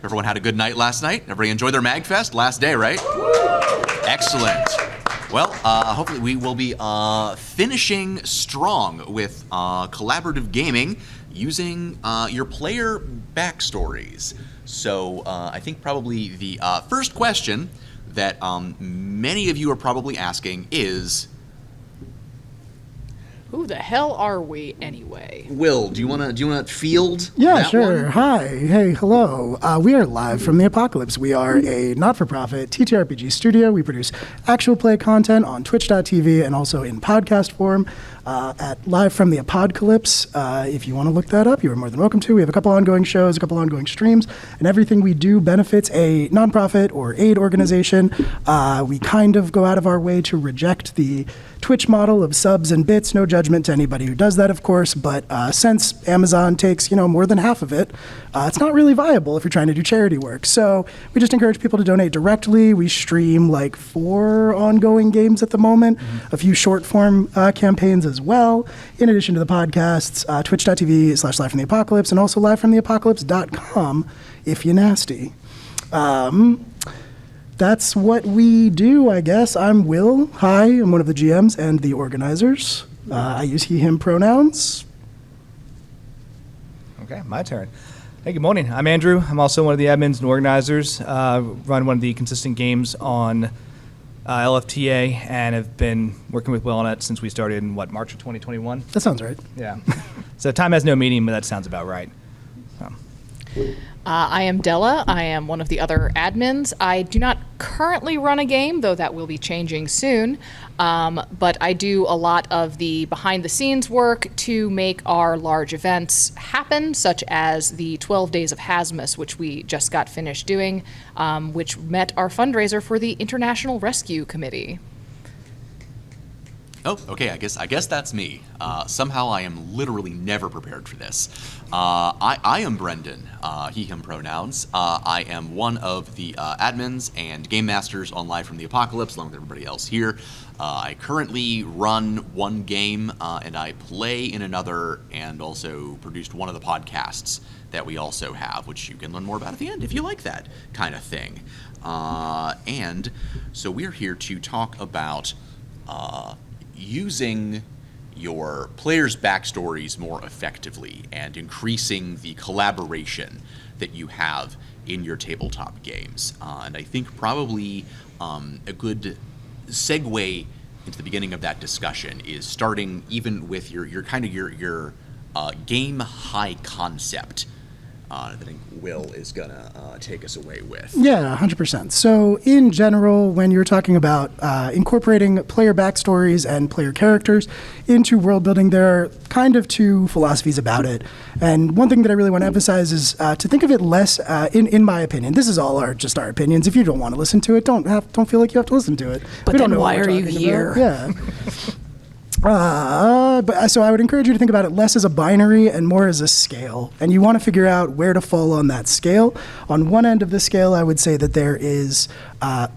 everyone had a good night last night? Everybody enjoyed their MAGFest? Last day, right? Excellent. Well, hopefully we will be finishing strong with collaborative gaming using your player backstories. So I think probably the first question that many of you are probably asking is, who the hell are we anyway? Will, do you wanna field? Yeah, that sure. one? Hi. Hey, hello. We are live from the Apocalypse. We are a not-for-profit TTRPG studio. We produce actual play content on twitch.tv and also in podcast form at Live from the Apocalypse. If you want to look that up, you are more than welcome to. We have a couple ongoing shows, a couple ongoing streams, and everything we do benefits a nonprofit or aid organization. We kind of go out of our way to reject the Twitch model of subs and bits. No judgment to anybody who does that, of course, but since Amazon takes, more than half of it, it's not really viable if you're trying to do charity work. So we just encourage people to donate directly. We stream like 4 ongoing games at the moment, a few short form campaigns as well, in addition to the podcasts, twitch.tv/live from the apocalypse, and also livefromtheapocalypse.com if you're nasty. That's what we do, I guess. I'm Will. Hi, I'm one of the GMs and the organizers. I use he, him pronouns. Okay, my turn. Hey, good morning. I'm Andrew. I'm also one of the admins and organizers. Run one of the consistent games on LFTA and have been working with Will on it since we started in, March of 2021? That sounds right. Yeah. So time has no meaning, but that sounds about right. I am Della. I am one of the other admins. I do not currently run a game, though that will be changing soon. But I do a lot of the behind-the-scenes work to make our large events happen, such as the 12 Days of Hasmus, which we just got finished doing, which met our fundraiser for the International Rescue Committee. Oh, okay, I guess that's me. Somehow I am literally never prepared for this. I am Brendan, he, him pronouns. I am one of the admins and game masters on Live from the Apocalypse, along with everybody else here. I currently run one game, and I play in another, and also produced one of the podcasts that we also have, which you can learn more about at the end if you like that kind of thing. And so we're here to talk about using your players' backstories more effectively and increasing the collaboration that you have in your tabletop games. And I think probably a good segue into the beginning of that discussion is starting even with your game high concept that I think Will is gonna take us away with. Yeah, 100%. So in general, when you're talking about incorporating player backstories and player characters into world building, there are kind of 2 philosophies about it. And one thing that I really want to emphasize is to think of it less, in my opinion, this is all just our opinions. If you don't want to listen to it, don't feel like you have to listen to it. But then why are you here? Yeah. So I would encourage you to think about it less as a binary and more as a scale. And you want to figure out where to fall on that scale. On one end of the scale, I would say that there is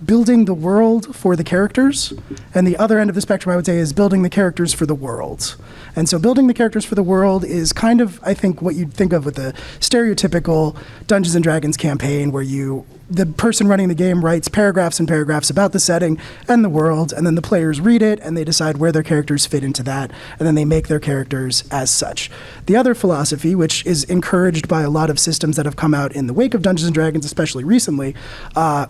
building the world for the characters. And the other end of the spectrum, I would say, is building the characters for the world. And so building the characters for the world is kind of, I think, what you'd think of with the stereotypical Dungeons & Dragons campaign where the person running the game writes paragraphs and paragraphs about the setting and the world, and then the players read it and they decide where their characters fit into that, and then they make their characters as such. The other philosophy, which is encouraged by a lot of systems that have come out in the wake of Dungeons & Dragons, especially recently,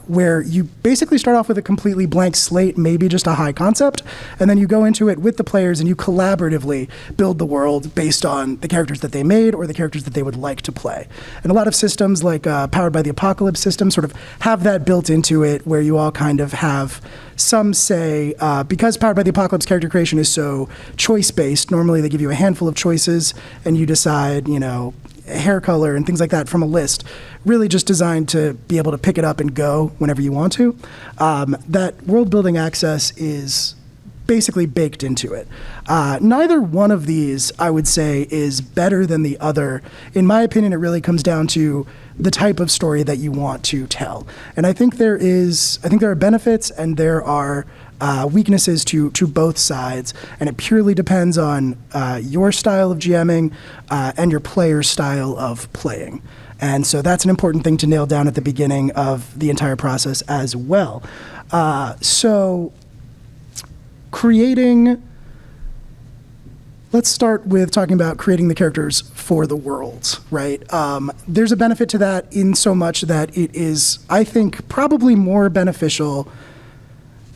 where you basically start off with a completely blank slate, maybe just a high concept, and then you go into it with the players and you collaboratively build the world based on the characters that they made or the characters that they would like to play. And a lot of systems like Powered by the Apocalypse system sort of have that built into it, where you all kind of have some say, because Powered by the Apocalypse character creation is so choice-based, normally they give you a handful of choices and you decide, hair color and things like that from a list, really just designed to be able to pick it up and go whenever you want to. That world building access is basically baked into it. Neither one of these, I would say, is better than the other. In my opinion, it really comes down to the type of story that you want to tell. And I think there are benefits and there are weaknesses to both sides, and it purely depends on your style of GMing and your player's style of playing. And so that's an important thing to nail down at the beginning of the entire process as well. So creating, let's start with talking about creating the characters for the worlds, right? There's a benefit to that in so much that it is, I think, probably more beneficial.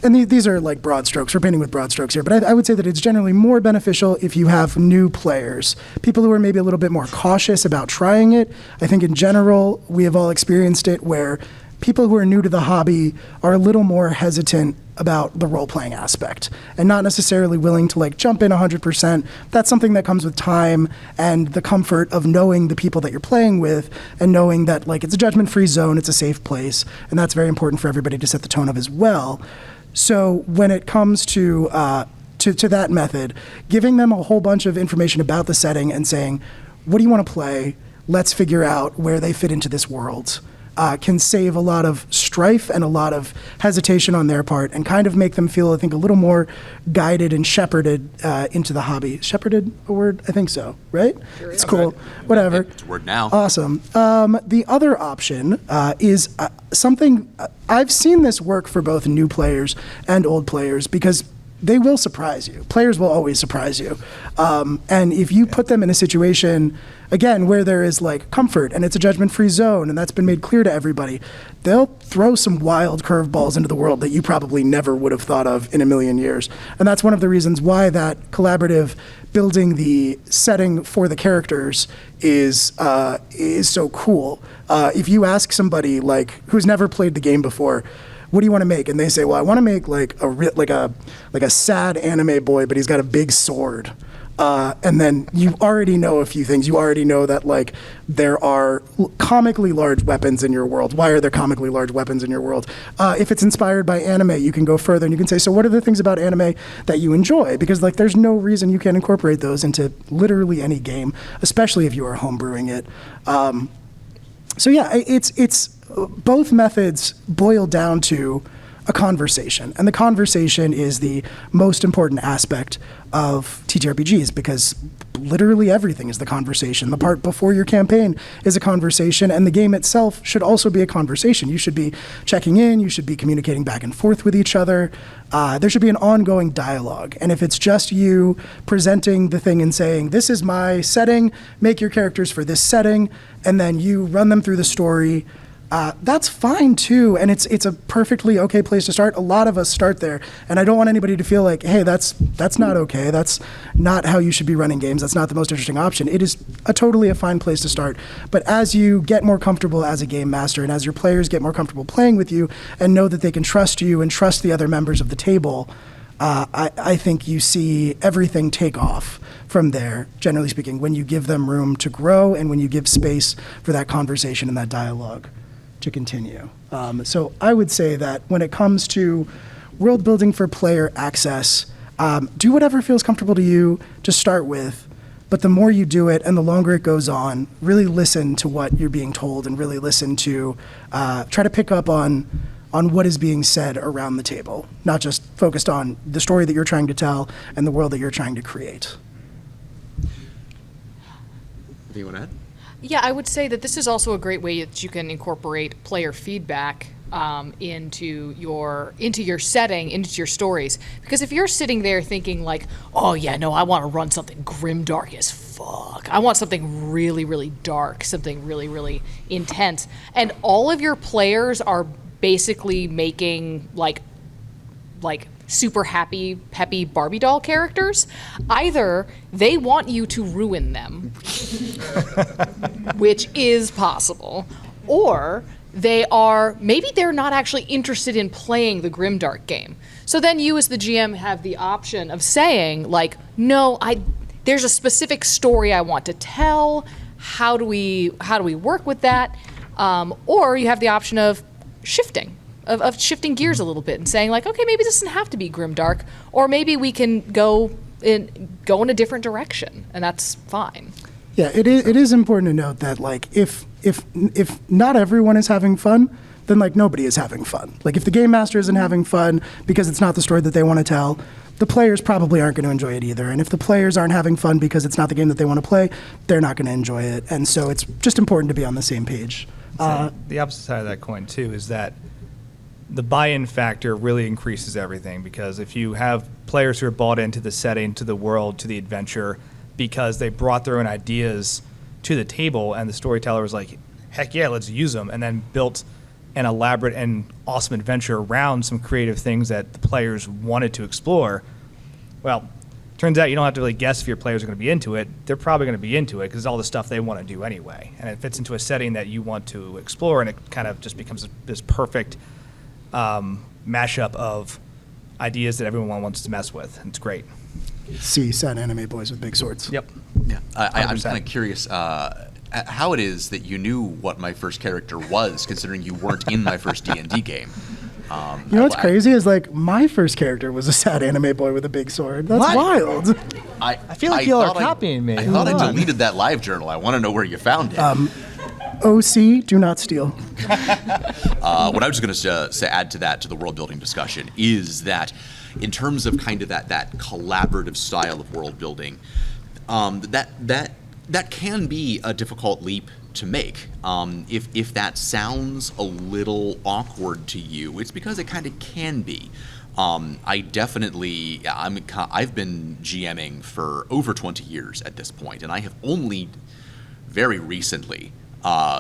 And these are like broad strokes. We're painting with broad strokes here, but I would say that it's generally more beneficial if you have new players, people who are maybe a little bit more cautious about trying it. I think in general, we have all experienced it where people who are new to the hobby are a little more hesitant about the role-playing aspect and not necessarily willing to like jump in 100%. That's something that comes with time and the comfort of knowing the people that you're playing with and knowing that like it's a judgment-free zone, it's a safe place, and that's very important for everybody to set the tone of as well. So when it comes to that method, giving them a whole bunch of information about the setting and saying, what do you want to play? Let's figure out where they fit into this world, can save a lot of strife and a lot of hesitation on their part and kind of make them feel, I think, a little more guided and shepherded into the hobby. Shepherded, a word? I think so, right? Sure, it's cool. Whatever. It's a word now. Awesome. The other option is something, I've seen this work for both new players and old players because they will surprise you. Players will always surprise you. And if you put them in a situation, again, where there is like comfort and it's a judgment-free zone and that's been made clear to everybody, they'll throw some wild curveballs into the world that you probably never would have thought of in a million years. And that's one of the reasons why that collaborative building the setting for the characters is so cool. If you ask somebody like who's never played the game before, what do you want to make? And they say, well, I want to make like a sad anime boy, but he's got a big sword. And then you already know a few things. You already know that like there are comically large weapons in your world. Why are there comically large weapons in your world? If it's inspired by anime, you can go further and you can say, so what are the things about anime that you enjoy? Because like there's no reason you can't incorporate those into literally any game, especially if you are homebrewing it. So yeah, it's both methods boil down to a conversation. And the conversation is the most important aspect of TTRPGs because literally everything is the conversation. The part before your campaign is a conversation, and the game itself should also be a conversation. You should be checking in, you should be communicating back and forth with each other. There should be an ongoing dialogue. And if it's just you presenting the thing and saying, this is my setting, make your characters for this setting, and then you run them through the story, that's fine too, and it's a perfectly okay place to start. A lot of us start there, and I don't want anybody to feel like, hey, that's not okay. That's not how you should be running games. That's not the most interesting option. It is totally a fine place to start. But as you get more comfortable as a game master, and as your players get more comfortable playing with you, and know that they can trust you and trust the other members of the table, I think you see everything take off from there, generally speaking, when you give them room to grow and when you give space for that conversation and that dialogue to continue. So I would say that when it comes to world building for player access, do whatever feels comfortable to you to start with, but the more you do it and the longer it goes on, really listen to what you're being told and really listen to, try to pick up on what is being said around the table, not just focused on the story that you're trying to tell and the world that you're trying to create. Do you want to add? Yeah, I would say that this is also a great way that you can incorporate player feedback into your setting, into your stories. Because if you're sitting there thinking like, oh yeah, no, I want to run something grimdark as fuck. I want something really, really dark, something really, really intense. And all of your players are basically making like super happy, peppy Barbie doll characters. Either they want you to ruin them, which is possible, or maybe they're not actually interested in playing the grimdark game. So then you as the GM have the option of saying like, no, there's a specific story I want to tell. How do we work with that? Or you have the option of shifting. Of shifting gears a little bit and saying like, okay, maybe this doesn't have to be grimdark, or maybe we can go in a different direction, and that's fine. Yeah, it is important to note that like if not everyone is having fun, then like nobody is having fun. Like if the game master isn't having fun because it's not the story that they want to tell, the players probably aren't going to enjoy it either. And if the players aren't having fun because it's not the game that they want to play, they're not going to enjoy it. And so it's just important to be on the same page. The opposite side of that coin, too, is that the buy-in factor really increases everything, because if you have players who are bought into the setting, to the world, to the adventure, because they brought their own ideas to the table and the storyteller was like, heck yeah, let's use them, and then built an elaborate and awesome adventure around some creative things that the players wanted to explore, well, turns out you don't have to really guess if your players are going to be into it. They're probably going to be into it because it's all the stuff they want to do anyway. And it fits into a setting that you want to explore, and it kind of just becomes this perfect mashup of ideas that everyone wants to mess with. It's great. See sad anime boys with big swords. Yep. Yeah, I'm 100%. kind of curious how it is that you knew what my first character was, considering you weren't in my first D&D game. You know what's crazy is like my first character was a sad anime boy with a big sword. That's What? wild. I feel like y'all are thought copying me. I thought Hold I on. deleted that live journal. I want to know where you found it. OC, do not steal. What I was going to say, add to that, to the world building discussion, is that in terms of kind of that collaborative style of world building, that can be a difficult leap to make. If that sounds a little awkward to you, it's because it kind of can be. I've been GMing for over 20 years at this point, and I have only very recently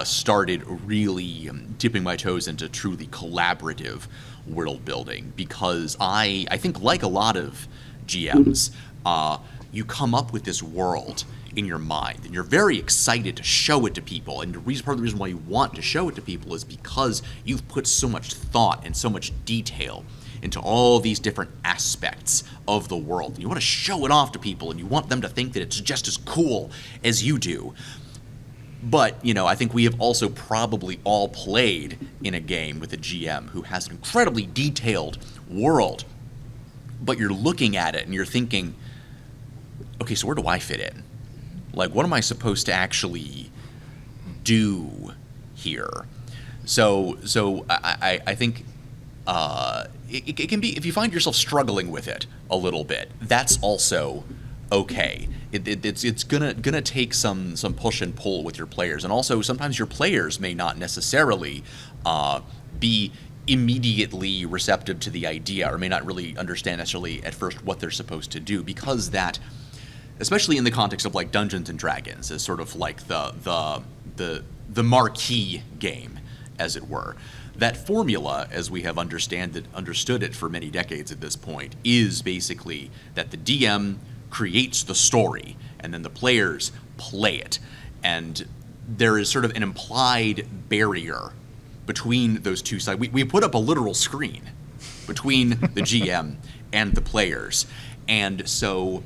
started really dipping my toes into truly collaborative world building, because I think, like a lot of GMs, you come up with this world in your mind, and you're very excited to show it to people. And part of the reason why you want to show it to people is because you've put so much thought and so much detail into all these different aspects of the world. You want to show it off to people, and you want them to think that it's just as cool as you do. But, I think we have also probably all played in a game with a GM who has an incredibly detailed world, but you're looking at it and you're thinking, okay, so where do I fit in? Like, what am I supposed to actually do here? So I think it can be, if you find yourself struggling with it a little bit, that's also okay. It's gonna take some push and pull with your players, and also sometimes your players may not necessarily be immediately receptive to the idea, or may not really understand necessarily at first what they're supposed to do, because that, especially in the context of like Dungeons and Dragons, is sort of like the marquee game, as it were. That formula, as we have understood it for many decades at this point, is basically that the DM creates the story, and then the players play it. And there is sort of an implied barrier between those two sides. We put up a literal screen between the GM and the players. And so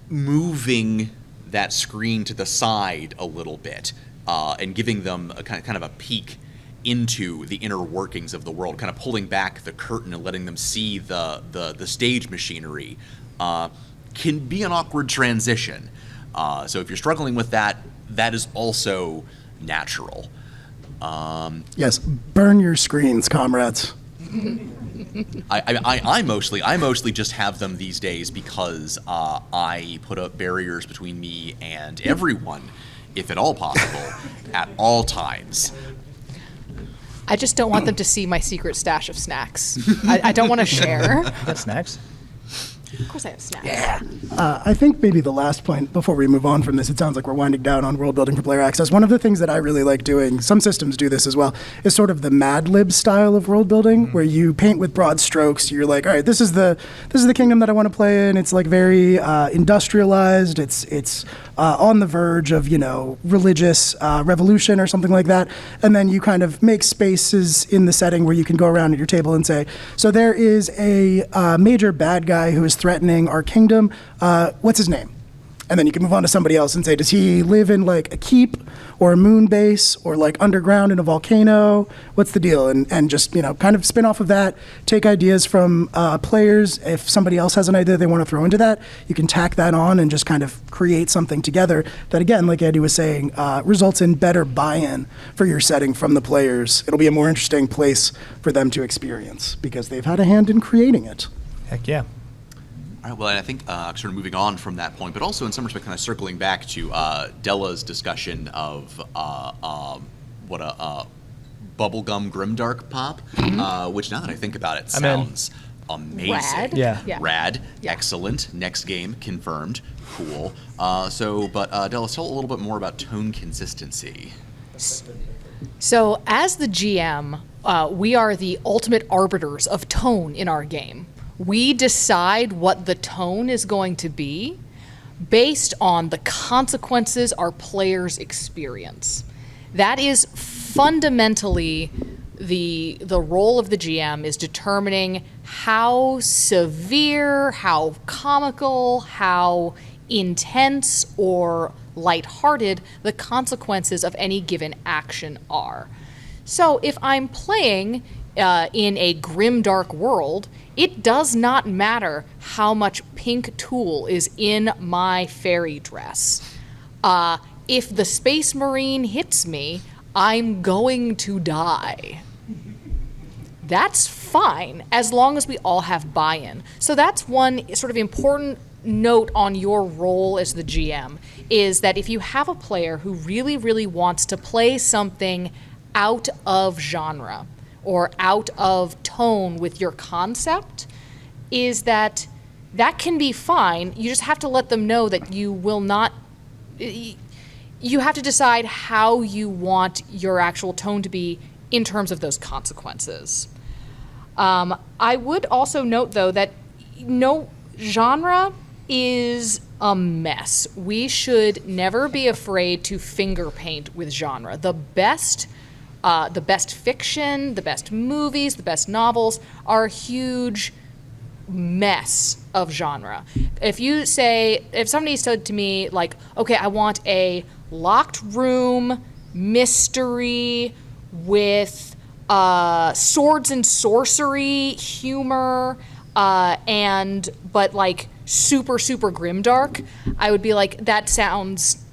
moving that screen to the side a little bit and giving them a kind of a peek into the inner workings of the world, kind of pulling back the curtain and letting them see the stage machinery, can be an awkward transition. So if you're struggling with that, that is also natural. Yes, burn your screens, comrades. I mostly just have them these days because I put up barriers between me and everyone, if at all possible, at all times. I just don't want them to see my secret stash of snacks. I don't want to share. Got snacks? Of course I have snacks. I think maybe the last point before we move on from this, it sounds like we're winding down on world building for player access. One of the things that I really like doing, some systems do this as well, is sort of the Mad Lib style of world building, where you paint with broad strokes. You're like, all right, this is the kingdom that I want to play in. It's like very industrialized. It's on the verge of religious revolution or something like that. And then you kind of make spaces in the setting where you can go around at your table and say, so there is a major bad guy who is threatening our kingdom. What's his name? And then you can move on to somebody else and say, does he live in like a keep or a moon base or like underground in a volcano? What's the deal? And just, kind of spin off of that, take ideas from players. If somebody else has an idea they want to throw into that, you can tack that on and just kind of create something together that, again, like Andy was saying, results in better buy-in for your setting from the players. It'll be a more interesting place for them to experience because they've had a hand in creating it. Heck yeah. All right, well, and I think sort of moving on from that point, but also in some respect kind of circling back to Della's discussion of what a bubblegum grimdark pop, which now that I think about it sounds amazing. Rad. Yeah. Rad. Yeah. Excellent. Next game confirmed. Cool. Della, tell a little bit more about tone consistency. So as the GM, we are the ultimate arbiters of tone in our game. We decide what the tone is going to be based on the consequences our players experience. That is fundamentally the role of the GM, is determining how severe, how comical, how intense or lighthearted the consequences of any given action are. So if I'm playing in a grimdark world, it does not matter how much pink tulle is in my fairy dress. If the Space Marine hits me, I'm going to die. That's fine, as long as we all have buy-in. So that's one sort of important note on your role as the GM, is that if you have a player who really, really wants to play something out of genre, or out of tone with your concept, is that can be fine. You just have to let them know that you will not, you have to decide how you want your actual tone to be in terms of those consequences. I would also note, though, that genre is a mess. We should never be afraid to finger paint with genre. The best fiction, the best movies, the best novels are a huge mess of genre. If somebody said to me, like, okay, I want a locked room mystery with swords and sorcery, humor, but like super, super grimdark, I would be like, that sounds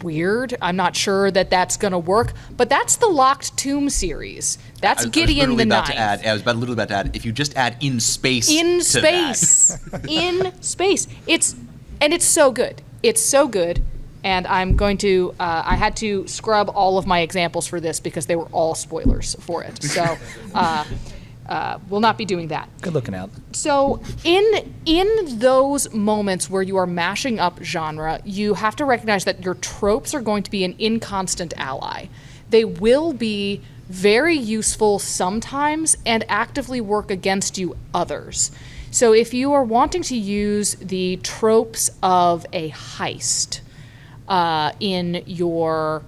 weird. I'm not sure that that's going to work, but that's the Locked Tomb series. That's Gideon the Ninth. I was literally about to add, if you just add in space in to space. that. In space. It's so good. It's so good. And I'm going to, I had to scrub all of my examples for this because they were all spoilers for it. So we'll not be doing that. Good looking out. So in those moments where you are mashing up genre, you have to recognize that your tropes are going to be an inconstant ally. They will be very useful sometimes and actively work against you others. So if you are wanting to use the tropes of a heist in your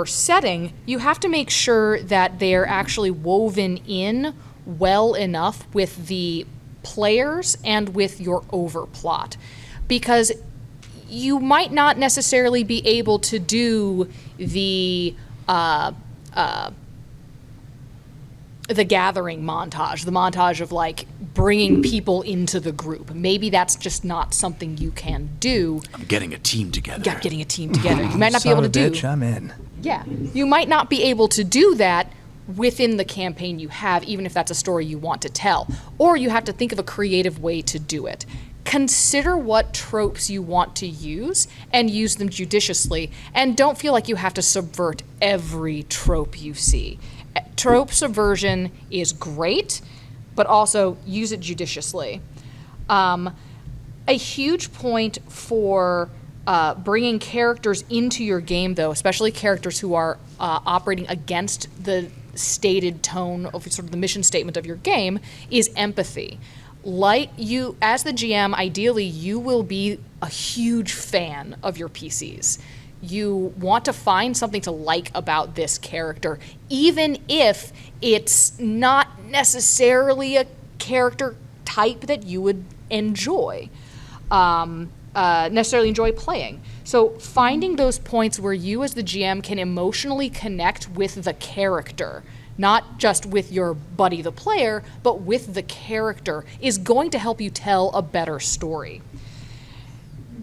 setting, you have to make sure that they're actually woven in well enough with the players and with your overplot, because you might not necessarily be able to do the gathering montage, the montage of like bringing people into the group. Maybe that's just not something you can do. I'm getting a team together. Yeah, getting a team together. You might not be able to do. Bitch, I'm in. Yeah, you might not be able to do that within the campaign you have, even if that's a story you want to tell. Or you have to think of a creative way to do it. Consider what tropes you want to use and use them judiciously, and don't feel like you have to subvert every trope you see. Trope subversion is great, but also use it judiciously. A huge point for bringing characters into your game, though, especially characters who are operating against the stated tone of sort of the mission statement of your game, is empathy. Like you, as the GM, ideally you will be a huge fan of your PCs. You want to find something to like about this character, even if it's not necessarily a character type that you would enjoy. necessarily enjoy playing. So finding those points where you as the GM can emotionally connect with the character, not just with your buddy the player, but with the character, is going to help you tell a better story.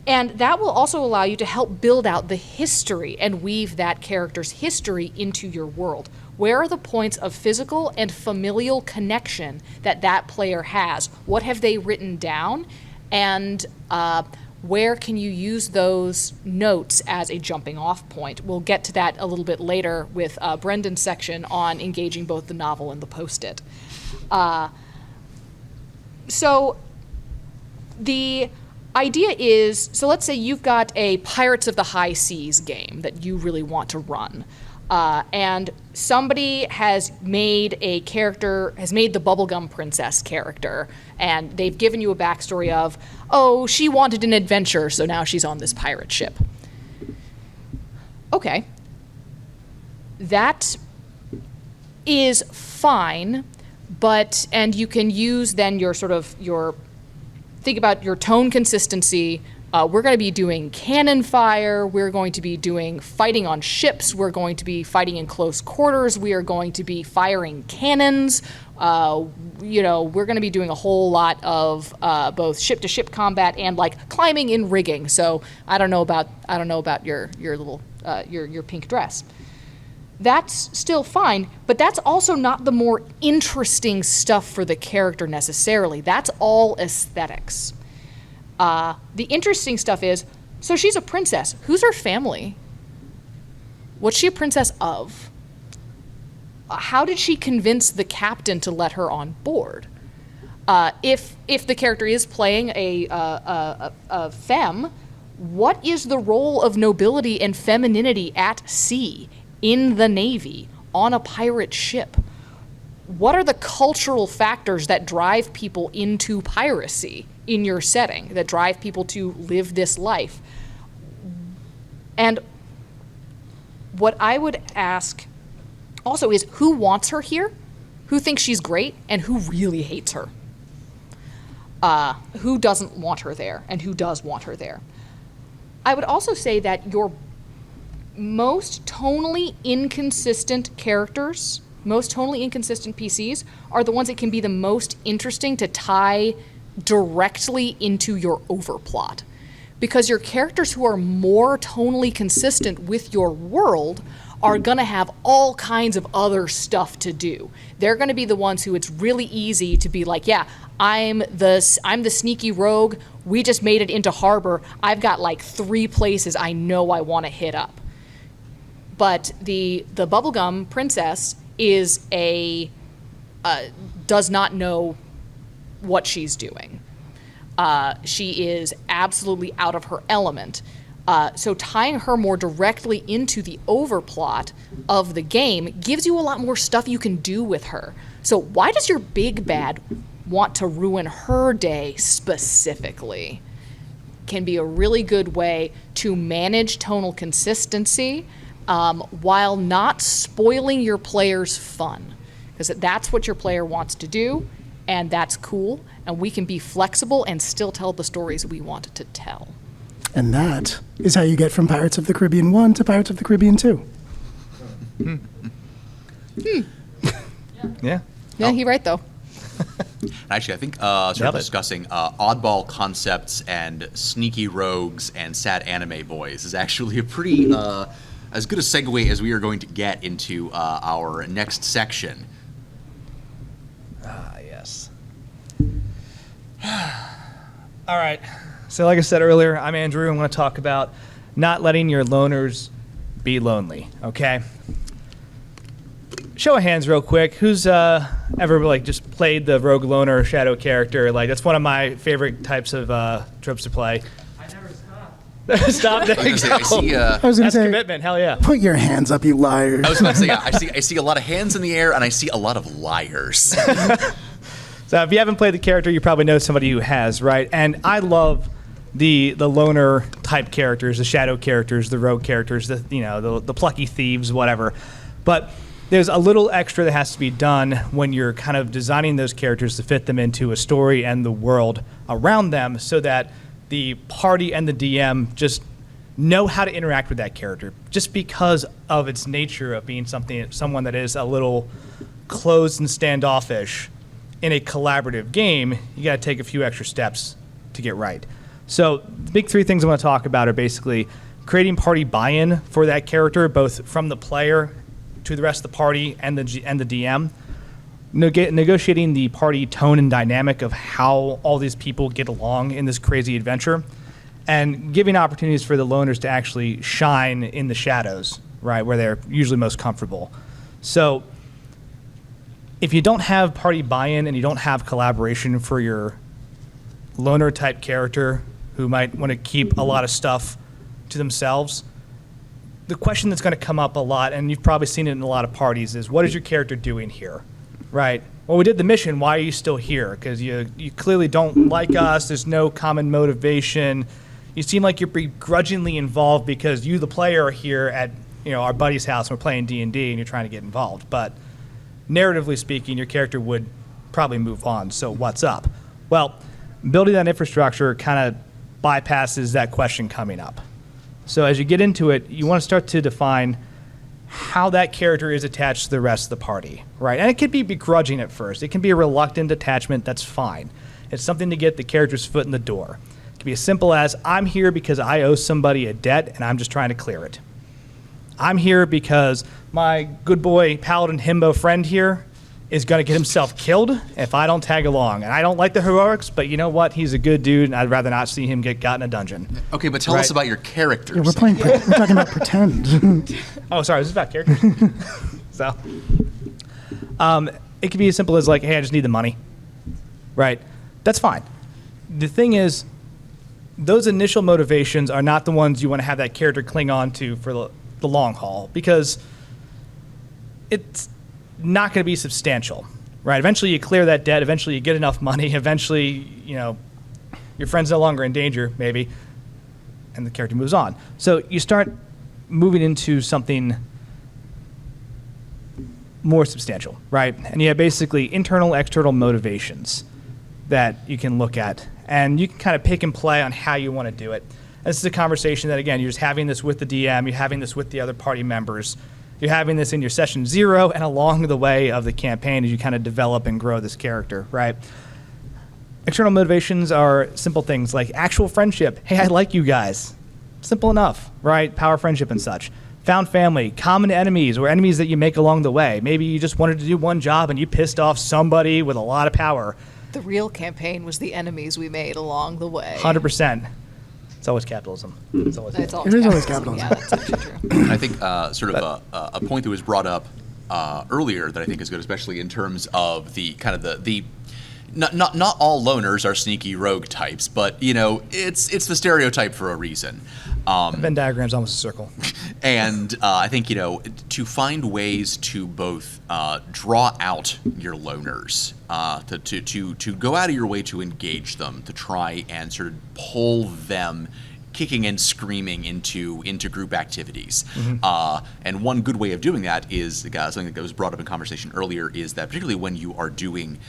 And that will also allow you to help build out the history and weave that character's history into your world. Where are the points of physical and familial connection that that player has? What have they written down? And where can you use those notes as a jumping off point? We'll get to that a little bit later with Brendan's section on engaging both the novel and the post-it. So the idea is, so let's say you've got a Pirates of the High Seas game that you really want to run. And somebody has made the Bubblegum Princess character, and they've given you a backstory of, oh, she wanted an adventure, so now she's on this pirate ship. Okay. That is fine, and you can use then think about your tone consistency. We're going to be doing cannon fire. We're going to be doing fighting on ships. We're going to be fighting in close quarters. We are going to be firing cannons. We're going to be doing a whole lot of both ship-to-ship combat and like climbing in rigging. So I don't know about your little your pink dress. That's still fine, but that's also not the more interesting stuff for the character necessarily. That's all aesthetics. The interesting stuff is, so she's a princess. Who's her family? What's she a princess of? How did she convince the captain to let her on board? If the character is playing a femme, what is the role of nobility and femininity at sea, in the Navy, on a pirate ship? What are the cultural factors that drive people into piracy in your setting, that drive people to live this life? And what I would ask also is, who wants her here? Who thinks she's great? And who really hates her? Who doesn't want her there? And who does want her there? I would also say that your most tonally inconsistent characters, most tonally inconsistent PCs, are the ones that can be the most interesting to tie directly into your overplot. Because your characters who are more tonally consistent with your world are going to have all kinds of other stuff to do. They're going to be the ones who it's really easy to be like, yeah, I'm the sneaky rogue. We just made it into harbor. I've got like 3 places I know I want to hit up. But the Bubblegum Princess is does not know what she's doing. She is absolutely out of her element. So tying her more directly into the overplot of the game gives you a lot more stuff you can do with her. So why does your big bad want to ruin her day specifically? Can be a really good way to manage tonal consistency while not spoiling your player's fun. Because that's what your player wants to do, and that's cool, and we can be flexible and still tell the stories we want to tell. And that is how you get from Pirates of the Caribbean 1 to Pirates of the Caribbean 2. Yeah. Yeah, he's right, though. Actually, I think Nailed it. discussing oddball concepts and sneaky rogues and sad anime boys is actually a pretty as good a segue as we are going to get into our next section. Yes. All right. So like I said earlier, I'm Andrew. I'm going to talk about not letting your loners be lonely, okay? Show of hands real quick. Who's ever like just played the rogue loner or shadow character? Like, that's one of my favorite types of tropes to play. I never stopped. Stop. There you go. I see. I was going That's to say, commitment. Hell yeah. put your hands up, you liars. I was about to say, yeah, I see a lot of hands in the air, and I see a lot of liars. So if you haven't played the character, you probably know somebody who has, right? And I love the loner type characters, the shadow characters, the rogue characters, the plucky thieves, whatever. But there's a little extra that has to be done when you're kind of designing those characters to fit them into a story and the world around them, so that the party and the DM just know how to interact with that character, just because of its nature of being someone that is a little closed and standoffish. In a collaborative game, you got to take a few extra steps to get right. So the big three things I want to talk about are basically creating party buy-in for that character, both from the player to the rest of the party and the DM. Negotiating the party tone and dynamic of how all these people get along in this crazy adventure, and giving opportunities for the loners to actually shine in the shadows, right, where they're usually most comfortable. So if you don't have party buy-in and you don't have collaboration for your loner type character who might want to keep a lot of stuff to themselves, the question that's going to come up a lot, and you've probably seen it in a lot of parties, is what is your character doing here? Right. Well, we did the mission. Why are you still here? Because you clearly don't like us. There's no common motivation. You seem like you're begrudgingly involved because you, the player, are here at our buddy's house and we're playing D&D and you're trying to get involved. But narratively speaking, your character would probably move on. So what's up? Well, building that infrastructure kind of bypasses that question coming up. So as you get into it, you want to start to define how that character is attached to the rest of the party, right? And it can be begrudging at first. It can be a reluctant attachment. That's fine. It's something to get the character's foot in the door. It can be as simple as, I'm here because I owe somebody a debt and I'm just trying to clear it. I'm here because my good boy paladin himbo friend here is going to get himself killed if I don't tag along. And I don't like the heroics, but you know what? He's a good dude, and I'd rather not see him get got in a dungeon. Okay, but tell us about your characters. Yeah, we're talking about pretend. Oh, sorry, this is about characters. So, it could be as simple as like, hey, I just need the money. Right? That's fine. The thing is, those initial motivations are not the ones you want to have that character cling on to for the long haul, because it's not going to be substantial, right? Eventually you clear that debt, eventually you get enough money, eventually, your friend's no longer in danger, maybe, and the character moves on. So you start moving into something more substantial, right? And you have basically internal, external motivations that you can look at, and you can kind of pick and play on how you want to do it. This is a conversation that, again, you're just having this with the DM, you're having this with the other party members, you're having this in your session 0 and along the way of the campaign as you kind of develop and grow this character, right? External motivations are simple things like actual friendship. Hey, I like you guys. Simple enough, right? Power friendship and such. Found family, common enemies, or enemies that you make along the way. Maybe you just wanted to do one job and you pissed off somebody with a lot of power. The real campaign was the enemies we made along the way. 100%. It's always capitalism. It's always It is always capitalism. Yeah, that's actually true. I think a point that was brought up earlier that I think is good, especially in terms of the kind of the not all loners are sneaky rogue types, but it's the stereotype for a reason. Venn diagram's almost a circle. And I think to find ways to both draw out your loners, to go out of your way to engage them, to try and sort of pull them kicking and screaming into group activities. Mm-hmm. And one good way of doing that is, something that was brought up in conversation earlier, is that particularly when you are doing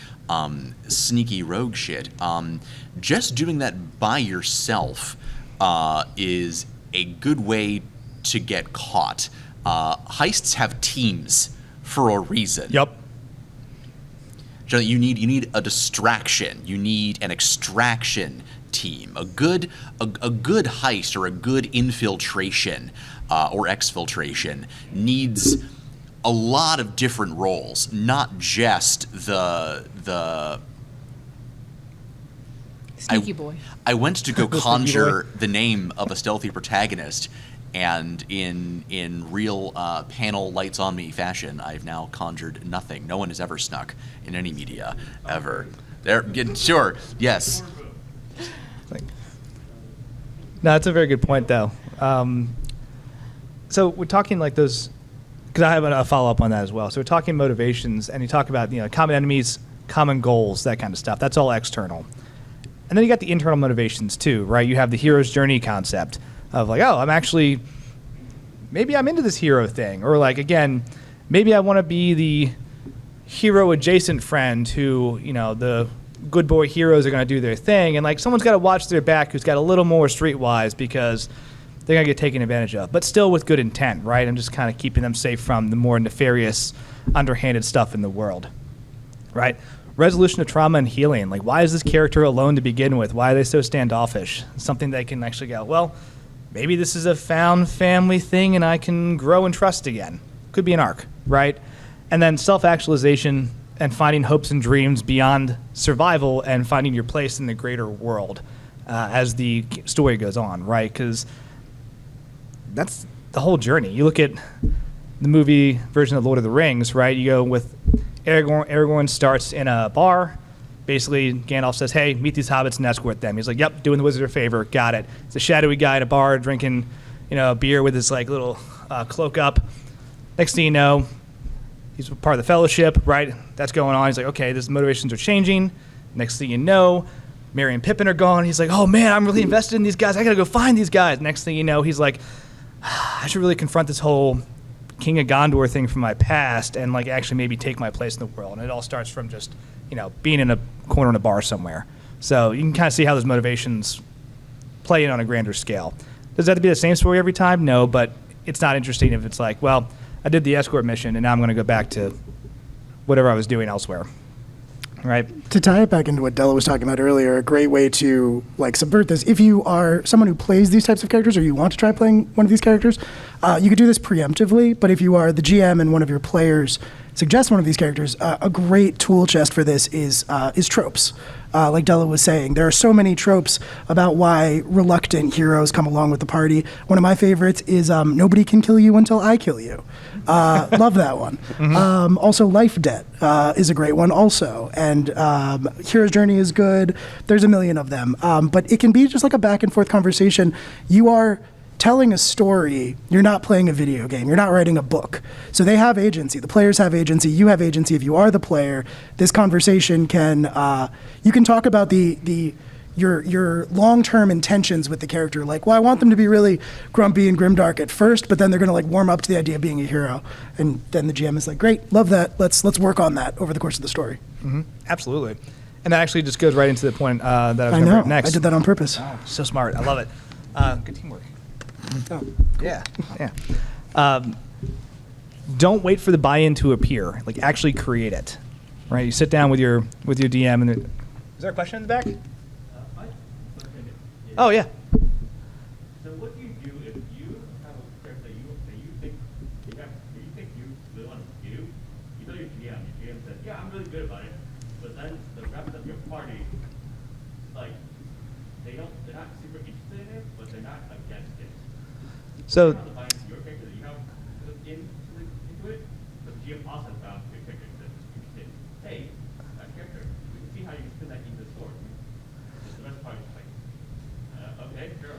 sneaky rogue shit, just doing that by yourself is a good way to get caught. Heists have teams for a reason. Yep. You need a distraction. You need an extraction team. A good heist or a good infiltration or exfiltration needs a lot of different roles, not just the Sneaky boy. I went to go conjure the name of a stealthy protagonist, and in real panel lights on me fashion, I've now conjured nothing. No one has ever snuck in any media ever. Sure, yes. No, that's a very good point, though. So we're talking like those, because I have a follow-up on that as well. So we're talking motivations, and you talk about common enemies, common goals, that kind of stuff. That's all external. And then you got the internal motivations too, right? You have the hero's journey concept of like, oh, maybe I'm into this hero thing. Or like, again, maybe I want to be the hero adjacent friend who, the good boy heroes are going to do their thing, and like someone's got to watch their back who's got a little more streetwise because they're going to get taken advantage of, but still with good intent, right? I'm just kind of keeping them safe from the more nefarious, underhanded stuff in the world, right? Resolution of trauma and healing. Like, why is this character alone to begin with? Why are they so standoffish? Something they can actually go, well, maybe this is a found family thing and I can grow and trust again. Could be an arc, right? And then self-actualization and finding hopes and dreams beyond survival and finding your place in the greater world as the story goes on, right? Because that's the whole journey. You look at the movie version of Lord of the Rings, right? You go with Aragorn. Aragorn starts in a bar. Basically, Gandalf says, hey, meet these hobbits and escort them. He's like, yep, doing the wizard a favor. Got it. It's a shadowy guy at a bar drinking, a beer with his like little cloak up. Next thing you know, he's part of the fellowship, right? That's going on. He's like, okay, his motivations are changing. Next thing you know, Merry and Pippin are gone. He's like, oh, man, I'm really invested in these guys. I got to go find these guys. Next thing you know, he's like, I should really confront this whole King of Gondor thing from my past and like actually maybe take my place in the world. And it all starts from just, being in a corner in a bar somewhere. So you can kind of see how those motivations play in on a grander scale. Does that have to be the same story every time? No, but it's not interesting if it's like, well, I did the escort mission and now I'm going to go back to whatever I was doing elsewhere. Right. To tie it back into what Della was talking about earlier, a great way to like subvert this, if you are someone who plays these types of characters or you want to try playing one of these characters, you could do this preemptively, but if you are the GM and one of your players suggests one of these characters, a great tool chest for this is tropes. Like Della was saying, there are so many tropes about why reluctant heroes come along with the party. One of my favorites is nobody can kill you until I kill you. Love that one. Mm-hmm. Also, life debt is a great one also. And Hero's Journey is good. There's a million of them. But it can be just like a back and forth conversation. You are telling a story. You're not playing a video game. You're not writing a book. So they have agency. The players have agency. You have agency. If you are the player, this conversation can, you can talk about your long-term intentions with the character. Like, well, I want them to be really grumpy and grimdark at first, but then they're going to like warm up to the idea of being a hero. And then the GM is like, great, love that. Let's work on that over the course of the story. Mm-hmm. Absolutely. And that actually just goes right into the point that I was going to bring up next. I did that on purpose. Oh, so smart. I love it. Good teamwork. Oh, cool. Yeah. Don't wait for the buy-in to appear. Like, actually create it. Right? You sit down with your DM and is there a question in the back? Oh yeah. So what do you do if you have a character that you think you really want to do? You know your GM says, yeah, I'm really good about it, but then the rest of your party, like, they're not super interested in it, but they're not against it. So. You have to buy into your character that you have into it, but the GM also found your character that's interested. Hey, that character, we can see how you can spin that into the story. The rest party is like, okay, sure.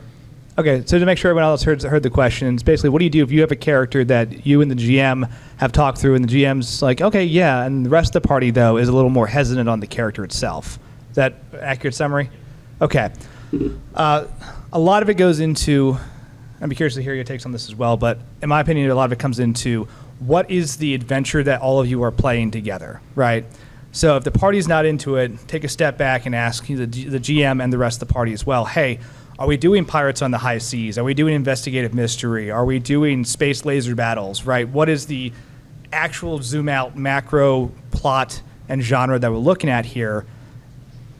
Okay, so to make sure everyone else heard the questions, basically, what do you do if you have a character that you and the GM have talked through, and the GM's like, okay, yeah, and the rest of the party, though, is a little more hesitant on the character itself. Is that an accurate summary? Okay. A lot of it goes into, I'd be curious to hear your takes on this as well, but in my opinion, a lot of it comes into what is the adventure that all of you are playing together, right? So if the party's not into it, take a step back and ask the GM and the rest of the party as well, hey, are we doing Pirates on the High Seas? Are we doing investigative mystery? Are we doing space laser battles, right? What is the actual zoom out macro plot and genre that we're looking at here?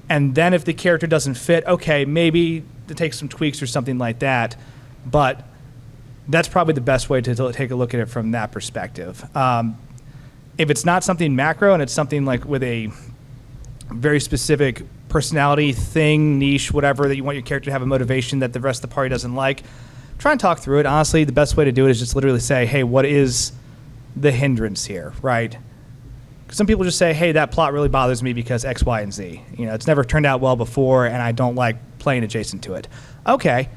And then if the character doesn't fit, okay, maybe to take some tweaks or something like that. But that's probably the best way to take a look at it from that perspective. If it's not something macro and it's something like with a very specific personality thing, niche, whatever, that you want your character to have a motivation that the rest of the party doesn't like, try and talk through it. Honestly, the best way to do it is just literally say, hey, what is the hindrance here, right? Some people just say, hey, that plot really bothers me because X, Y, and Z. It's never turned out well before, and I don't like playing adjacent to it. Okay.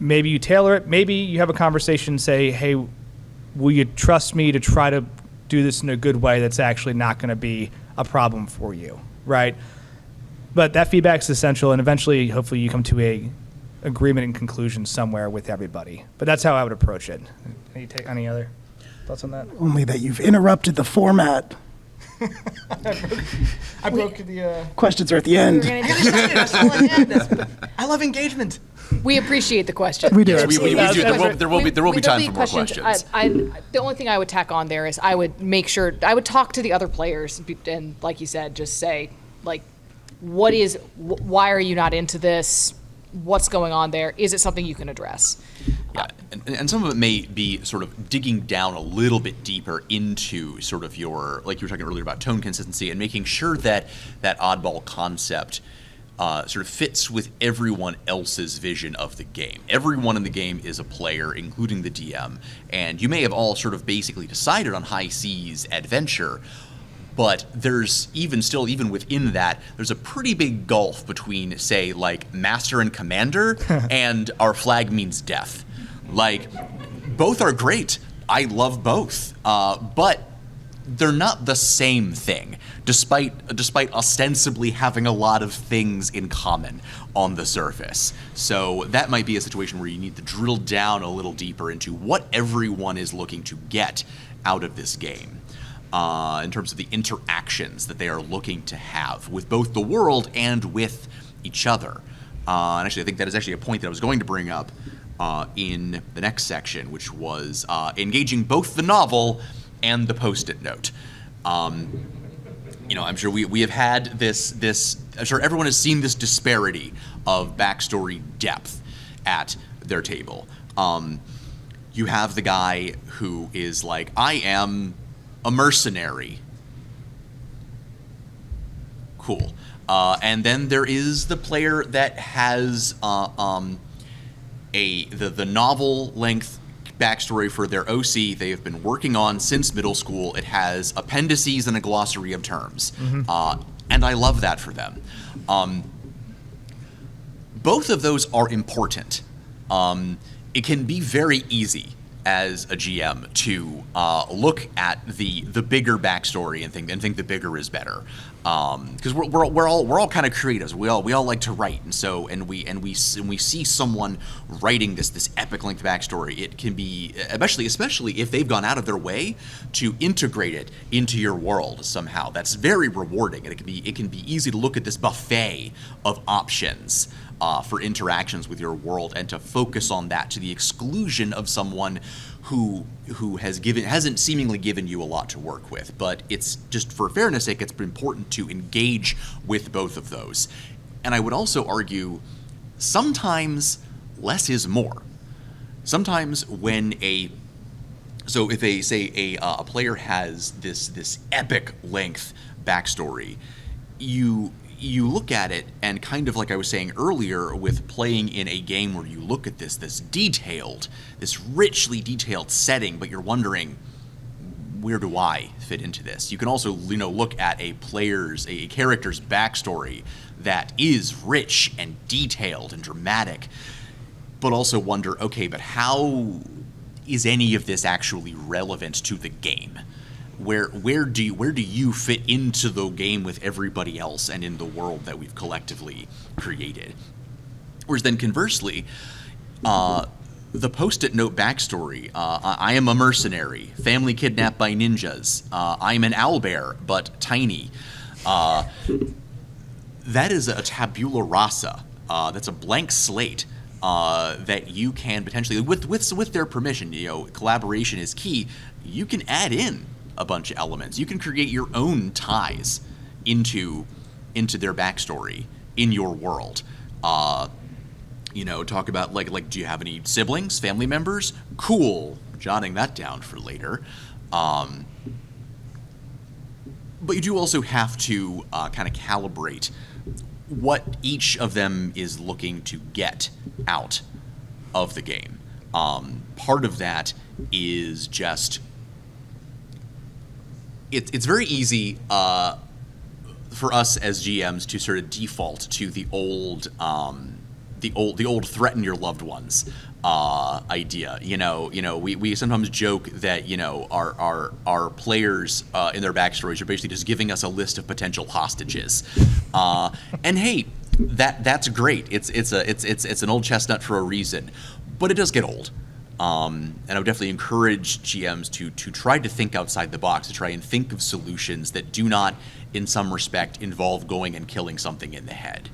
Maybe you tailor it. Maybe you have a conversation, say, hey, will you trust me to try to do this in a good way that's actually not going to be a problem for you, right? But that feedback is essential, and eventually, hopefully, you come to a agreement and conclusion somewhere with everybody. But that's how I would approach it. Any other thoughts on that? Only that you've interrupted the format I broke the. Questions are at the end. I love engagement. We appreciate the question. We do. We do. There will be time for more questions. The only thing I would tack on there is I would make sure I would talk to the other players and, like you said, just say like, why are you not into this? What's going on there? Is it something you can address? Yeah, and some of it may be sort of digging down a little bit deeper into sort of your, like you were talking earlier about tone consistency and making sure that that oddball concept sort of fits with everyone else's vision of the game. Everyone in the game is a player, including the DM, and you may have all sort of basically decided on High Seas adventure, but there's even within that, there's a pretty big gulf between, say, like Master and Commander and Our Flag Means Death. Like, both are great. I love both, but they're not the same thing, despite ostensibly having a lot of things in common on the surface. So that might be a situation where you need to drill down a little deeper into what everyone is looking to get out of this game. In terms of the interactions that they are looking to have with both the world and with each other. And actually, I think that is actually a point that I was going to bring up in the next section, which was engaging both the novel and the Post-it note. I'm sure we have had this. I'm sure everyone has seen this disparity of backstory depth at their table. You have the guy who is like, I am a mercenary. Cool. And then there is the player that has the novel length backstory for their OC they have been working on since middle school. It has appendices and a glossary of terms. And I love that for them. Both of those are important. It can be very easy as a GM to look at the bigger backstory and think the bigger is better, because we're all kind of creatives. We all like to write, and we see someone writing this epic length backstory. It can be especially if they've gone out of their way to integrate it into your world somehow. That's very rewarding, and it can be easy to look at this buffet of options for interactions with your world and to focus on that to the exclusion of someone who hasn't seemingly given you a lot to work with. But it's just, for fairness sake, it's important to engage with both of those. And I would also argue sometimes less is more. Sometimes if a player has this epic length backstory, you look at it, and kind of like I was saying earlier with playing in a game where you look at this richly detailed setting, but you're wondering, where do I fit into this? You can also, look at a character's backstory that is rich and detailed and dramatic, but also wonder, okay, but how is any of this actually relevant to the game? Where do you fit into the game with everybody else and in the world that we've collectively created? Whereas then conversely, the Post-it note backstory, I am a mercenary, family kidnapped by ninjas, I'm an owlbear, but tiny. That is a tabula rasa. That's a blank slate that you can potentially, with their permission, collaboration is key, you can add in a bunch of elements. You can create your own ties into their backstory in your world. Talk about like, do you have any siblings, family members? Cool. Jotting that down for later. But you do also have to kind of calibrate what each of them is looking to get out of the game. Part of that is just, it's very easy for us as GMs to sort of default to the old threaten your loved ones idea. We sometimes joke that our players in their backstories are basically just giving us a list of potential hostages, and hey, that's great. It's an old chestnut for a reason, but it does get old. And I would definitely encourage GMs to try to think outside the box, to try and think of solutions that do not, in some respect, involve going and killing something in the head.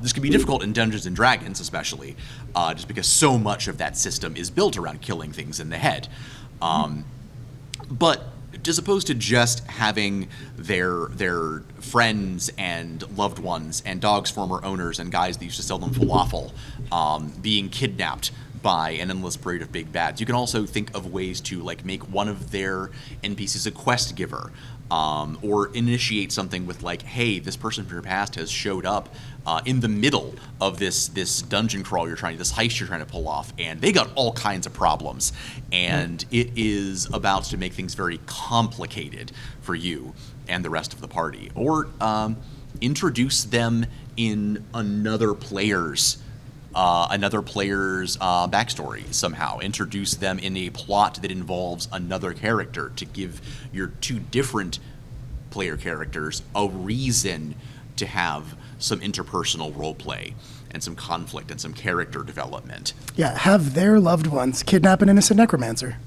This can be difficult in Dungeons and Dragons, especially, just because so much of that system is built around killing things in the head. But as opposed to just having their friends and loved ones and dogs' former owners and guys that used to sell them falafel being kidnapped by an endless parade of big bads, you can also think of ways to like make one of their NPCs a quest giver, or initiate something with like, hey, this person from your past has showed up in the middle of this dungeon crawl this heist you're trying to pull off, and they got all kinds of problems, and it is about to make things very complicated for you and the rest of the party. Or introduce them in another player's backstory somehow. Introduce them in a plot that involves another character to give your two different player characters a reason to have some interpersonal role play and some conflict and some character development. Yeah, have their loved ones kidnap an innocent necromancer.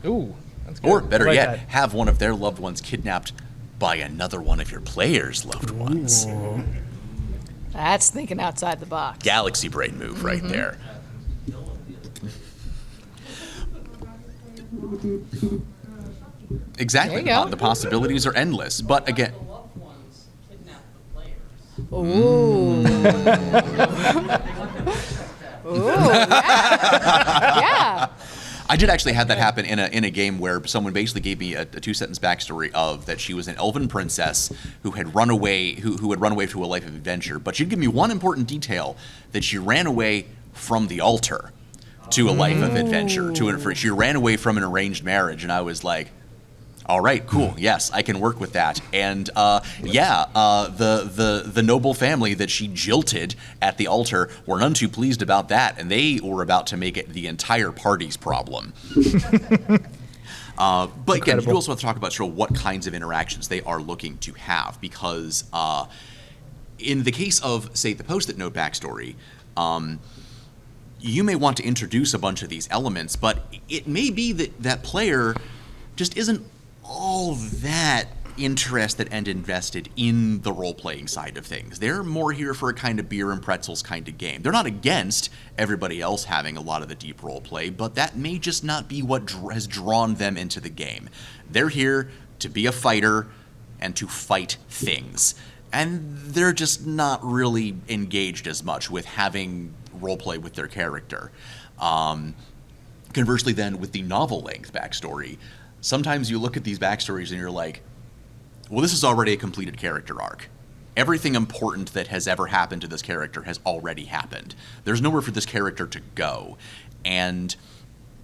Ooh, that's good. Or better I like yet, that. have one of their loved ones kidnapped by another one of your players' loved ones. That's thinking outside the box. Galaxy brain move right there. Exactly. There you go. The possibilities are endless. But again, Ooh. Ooh, yeah. I did actually have that happen in a game where someone basically gave me a 2-sentence backstory of that she was an elven princess who had run away to a life of adventure. But she'd give me one important detail, that she ran away from the altar to a life of adventure. She ran away from an arranged marriage, and I was like, all right, cool. Yes, I can work with that. And the noble family that she jilted at the altar were none too pleased about that, and they were about to make it the entire party's problem. But again, you also have to talk about sort of what kinds of interactions they are looking to have, because in the case of, say, the Post-it note backstory, you may want to introduce a bunch of these elements, but it may be that that player just isn't all that interested and invested in the role-playing side of things. They're more here for a kind of beer and pretzels kind of game. They're not against everybody else having a lot of the deep role-play, but that may just not be what has drawn them into the game. They're here to be a fighter and to fight things. And they're just not really engaged as much with having role-play with their character. Conversely then, with the novel-length backstory, sometimes you look at these backstories and you're like, well, this is already a completed character arc. Everything important that has ever happened to this character has already happened. There's nowhere for this character to go. And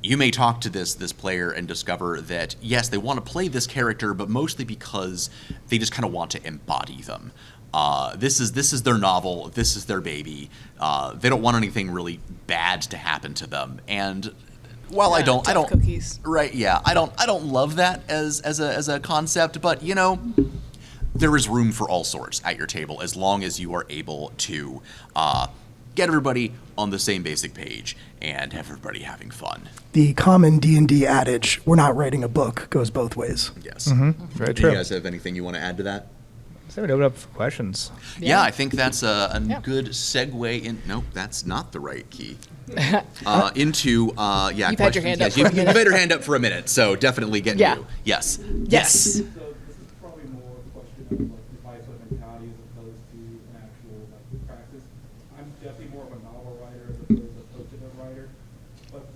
you may talk to this player and discover that, yes, they want to play this character, but mostly because they just kind of want to embody them. This is their novel. This is their baby. They don't want anything really bad to happen to them. And while I don't cookies. Right, yeah. I don't love that as a concept, but you know, there is room for all sorts at your table as long as you are able to get everybody on the same basic page and have everybody having fun. The common D&D adage, we're not writing a book, goes both ways. Yes. Very Do true. you guys have anything you want to add to that? So we open up for questions. Yeah, I think that's a Yeah. good segue in. Nope, that's not the right key. Into yeah. You've had your questions. hand Yes, up for a you've minute. had your hand up for a minute, so definitely get Yeah. you. Yes. Yes. So this is probably more a question of like device or mentality as opposed to an actual like practice. I'm definitely more of a novel writer as opposed to a post-it note writer. But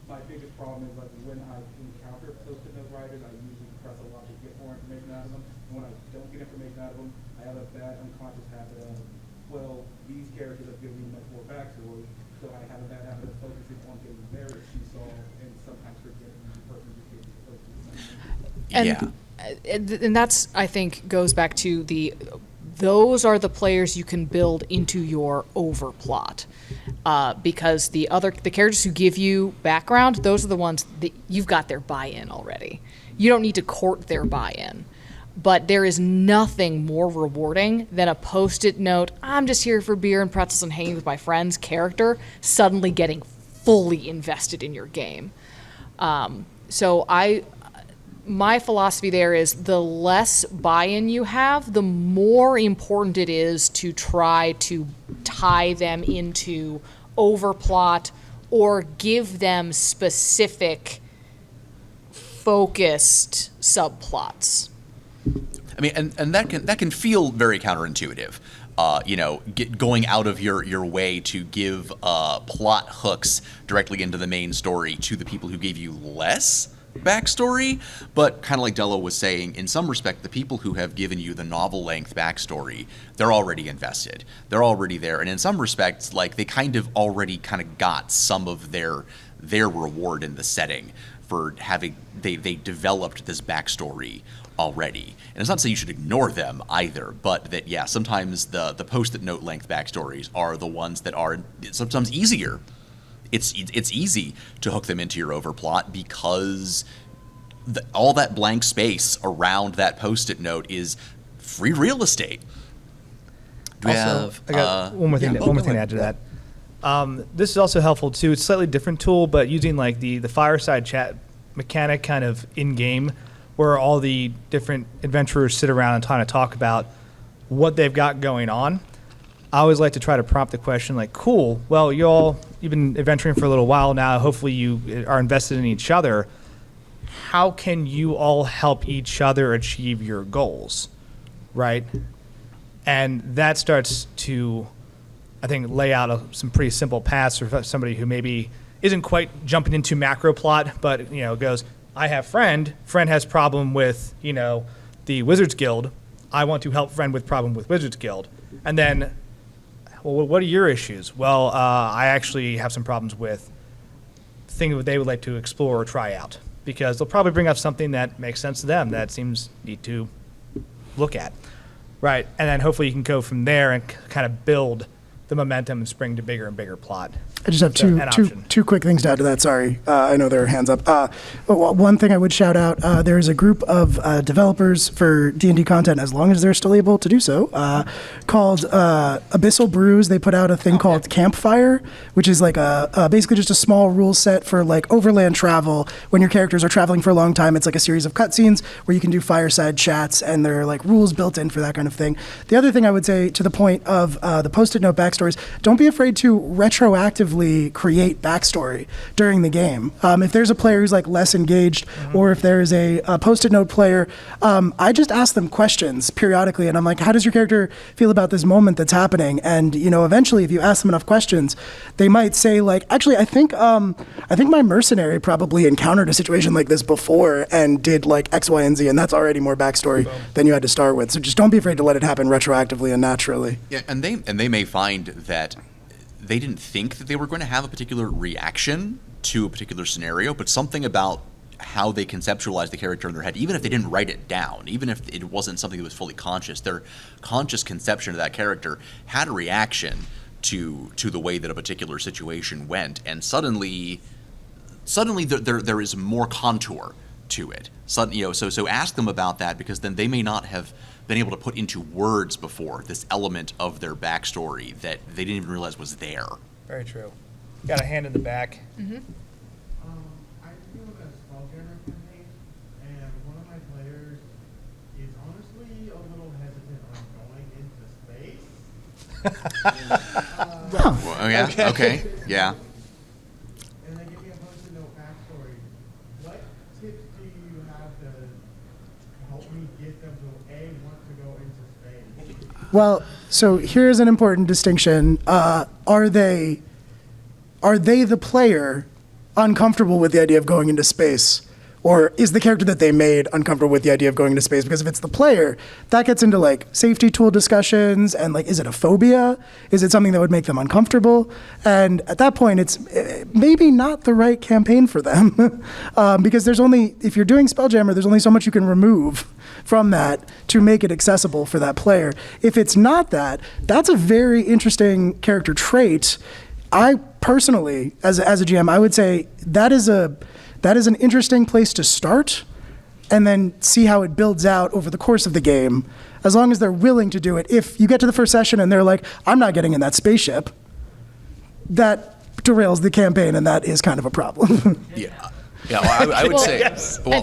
my biggest problem is like when I encounter post-it note writers, I usually press a lot to get more information out of them. And when I don't get information out of them, I have a bad unconscious habit of, well, these characters have given me much more backstory, so I have a bad habit of focusing on getting their issue solved and sometimes forgetting the person who gave me the focus. And that's, I think, goes back to those are the players you can build into your overplot, because the characters who give you background, those are the ones that you've got their buy-in already. You don't need to court their buy-in. But there is nothing more rewarding than a Post-it note, I'm just here for beer and pretzels and hanging with my friends character suddenly getting fully invested in your game. So my philosophy there is the less buy-in you have, the more important it is to try to tie them into overplot or give them specific focused subplots. I mean, and that can feel very counterintuitive. Going out of your way to give plot hooks directly into the main story to the people who gave you less backstory. But kind of like Della was saying, in some respect, the people who have given you the novel-length backstory, they're already invested. They're already there. And in some respects, like, they kind of got some of their reward in the setting for having they developed this backstory already. And it's not to say you should ignore them either, but that, yeah, sometimes the post-it note length backstories are the ones that are sometimes easier. It's easy to hook them into your overplot because all that blank space around that post-it note is free real estate. I got one more thing to add to that. This is also helpful too. It's a slightly different tool, but using like the fireside chat mechanic kind of in-game, where all the different adventurers sit around and kind of talk about what they've got going on. I always like to try to prompt the question like, cool, well, you've been adventuring for a little while now. Hopefully you are invested in each other. How can you all help each other achieve your goals, right? And that starts to, I think, lay out some pretty simple paths for somebody who maybe isn't quite jumping into macro plot, but goes, I have friend has problem with, the Wizards Guild. I want to help friend with problem with Wizards Guild. And then, well, what are your issues? Well, I actually have some problems with things that they would like to explore or try out, because they'll probably bring up something that makes sense to them that seems neat to look at, right? And then hopefully you can go from there and kind of build the momentum and spring to bigger and bigger plot. I just have two quick things to add to that. Sorry, I know there are hands up. One thing I would shout out, there's a group of developers for D&D content, as long as they're still able to do so, called Abyssal Brews. They put out a thing called Campfire, which is like basically just a small rule set for like overland travel. When your characters are traveling for a long time, it's like a series of cutscenes where you can do fireside chats, and there are like rules built in for that kind of thing. The other thing I would say, to the point of the post-it note backstories, don't be afraid to retroactively create backstory during the game. If there's a player who's like less engaged, or if there's a post-it note player, I just ask them questions periodically, and I'm like, how does your character feel about this moment that's happening? And eventually, if you ask them enough questions, they might say like, actually, I think my mercenary probably encountered a situation like this before and did like X, Y, and Z, and that's already more backstory than you had to start with. So just don't be afraid to let it happen retroactively and naturally. Yeah, and they may find that they didn't think that they were going to have a particular reaction to a particular scenario, but something about how they conceptualized the character in their head, even if they didn't write it down, even if it wasn't something that was fully conscious, their conscious conception of that character had a reaction to the way that a particular situation went, and suddenly there is more contour to it. So ask them about that, because then they may not have been able to put into words before this element of their backstory that they didn't even realize was there. Very true. Got a hand in the back. I do a Spelljammer campaign, and one of my players is honestly a little hesitant on going into space. Oh yeah. Okay. Yeah. And they give me a post-it note backstory. What tips do you have to help me get them to want to go into space? Well, so here's an important distinction. Are they the player uncomfortable with the idea of going into space? Or is the character that they made uncomfortable with the idea of going into space? Because if it's the player, that gets into like safety tool discussions and like, is it a phobia? Is it something that would make them uncomfortable? And at that point, it's maybe not the right campaign for them. Because if you're doing Spelljammer, there's only so much you can remove from that to make it accessible for that player. If it's not that, that's a very interesting character trait. I personally, as a GM, I would say that is an interesting place to start, and then see how it builds out over the course of the game, as long as they're willing to do it. If you get to the first session and they're like, I'm not getting in that spaceship, that derails the campaign, and that is kind of a problem. Yeah. Yeah, well, I would say, well,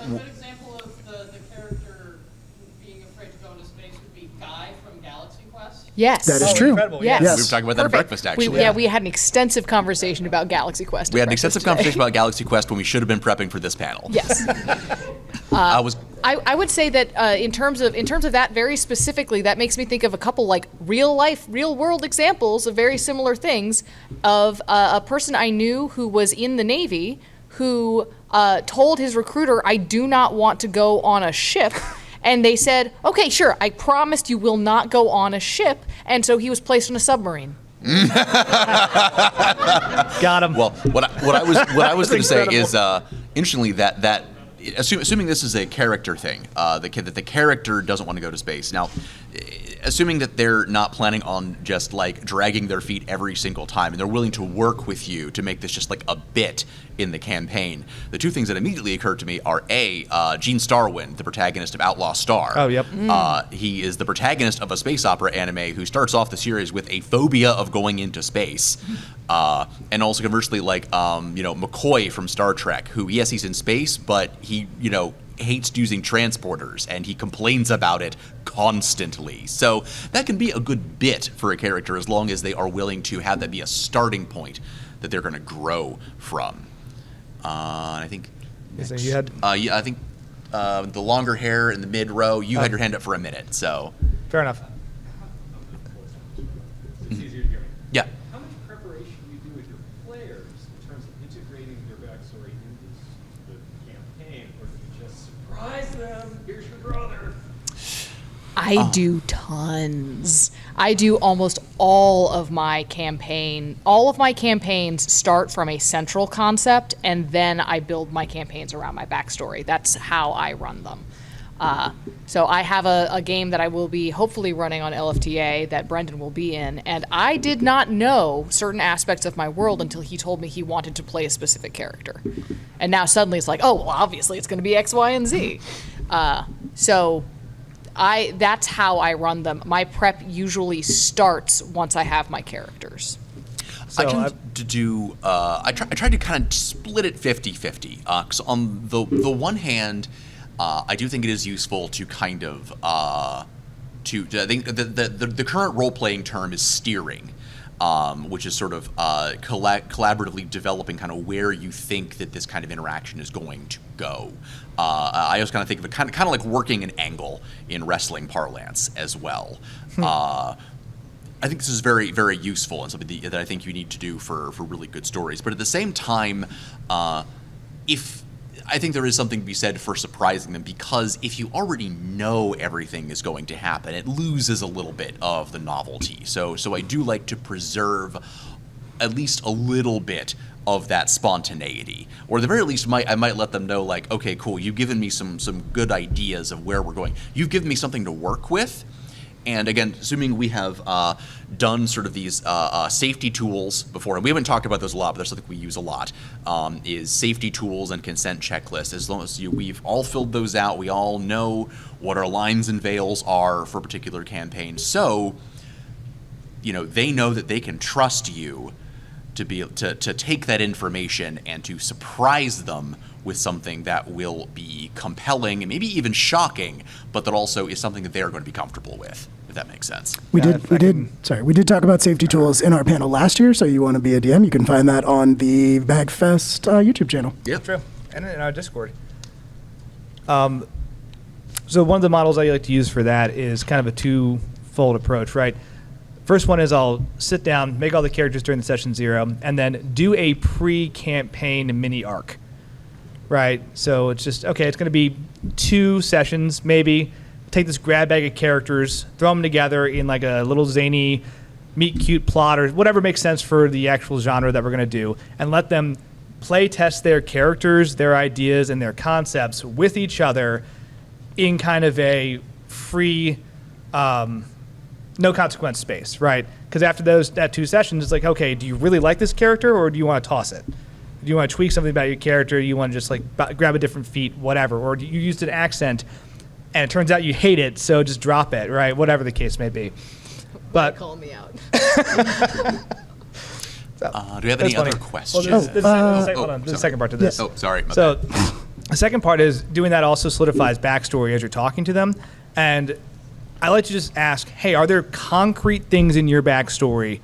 A good example of the character being afraid to go into space would be Guy from Galaxy Quest. Yes. That is Oh, true. incredible, Yes. Yes. we were talking about that at Perfect. breakfast, actually. We had an extensive conversation about Galaxy Quest. We at had an breakfast extensive today. conversation about Galaxy Quest when we should have been prepping for this panel. Yes. I was I would say that in terms of that very specifically, that makes me think of a couple like real world examples of very similar things. Of a person I knew who was in the Navy who told his recruiter, "I do not want to go on a ship." And they said, "Okay, sure, I promised you will not go on a ship." And so he was placed on a submarine. Got him. Well, what I was going to say is, interestingly, that assuming this is a character thing, that the character doesn't want to go to space. Now, assuming that they're not planning on just like dragging their feet every single time, and they're willing to work with you to make this just like a bit in the campaign, the two things that immediately occurred to me are Gene Starwind, the protagonist of Outlaw Star. Oh, yep. He is the protagonist of a space opera anime who starts off the series with a phobia of going into space. And also conversely, like, McCoy from Star Trek, who, yes, he's in space, but he, hates using transporters, and he complains about it constantly. So that can be a good bit for a character as long as they are willing to have that be a starting point that they're going to grow from. I think... So you had I think the longer hair in the mid row, you had your hand up for a minute, so... fair enough. It's easier to hear me. Yeah. How much preparation do you do with your players in terms of integrating their backstory into the campaign, or do you just surprise them? Here's your brother. I do tons. I do almost all of my campaign. All of my campaigns start from a central concept, and then I build my campaigns around my backstory. That's how I run them. So I have a game that I will be hopefully running on LFTA that Brendan will be in, and I did not know certain aspects of my world until he told me he wanted to play a specific character. And now suddenly it's like, oh, well, obviously it's going to be X, Y, and Z. So that's how I run them. My prep usually starts once I have my characters. I tend to do. I try to kind of split it 50-50. 'Cause on the one hand, I do think it is useful to kind of I think the current role playing term is steering, which is sort of collaboratively developing kind of where you think that this kind of interaction is going to go. I always kind of think of it kind of like working an angle in wrestling parlance as well. I think this is very, very useful and something that I think you need to do for really good stories. But at the same time, I think there is something to be said for surprising them, because if you already know everything is going to happen, it loses a little bit of the novelty. So I do like to preserve at least a little bit of that spontaneity, or at the very least, I might let them know, like, okay, cool, you've given me some good ideas of where we're going. You've given me something to work with. And again, assuming we have done sort of these safety tools before, and we haven't talked about those a lot, but there's something we use a lot, is safety tools and consent checklists. As long as we've all filled those out, we all know what our lines and veils are for a particular campaign. So, they know that they can trust you to be to take that information and to surprise them with something that will be compelling and maybe even shocking, but that also is something that they're going to be comfortable with, if that makes sense. We did talk about safety tools in our panel last year, so you want to be a DM, you can find that on the MAGFest YouTube channel. Yeah. True. And in our Discord. So one of the models I like to use for that is kind of a two-fold approach, right? First one is I'll sit down, make all the characters during the session 0, and then do a pre-campaign mini arc, right? So it's just, okay, it's going to be 2 sessions, maybe. Take this grab bag of characters, throw them together in like a little zany, meet cute plot or whatever makes sense for the actual genre that we're going to do, and let them play test their characters, their ideas, and their concepts with each other in kind of a free, no consequence space, right? Because after that 2 sessions, it's like, okay, do you really like this character, or do you want to toss it? Do you want to tweak something about your character? Do you want to just like grab a different feat, whatever? Or do you used an accent, and it turns out you hate it, so just drop it, right? Whatever the case may be. But Call me out. Do we have any That's funny. other Well, questions? hold on. There's a second part to this. Oh, sorry. My So bad. the second part is doing that also solidifies backstory as you're talking to them. And I like to just ask, hey, are there concrete things in your backstory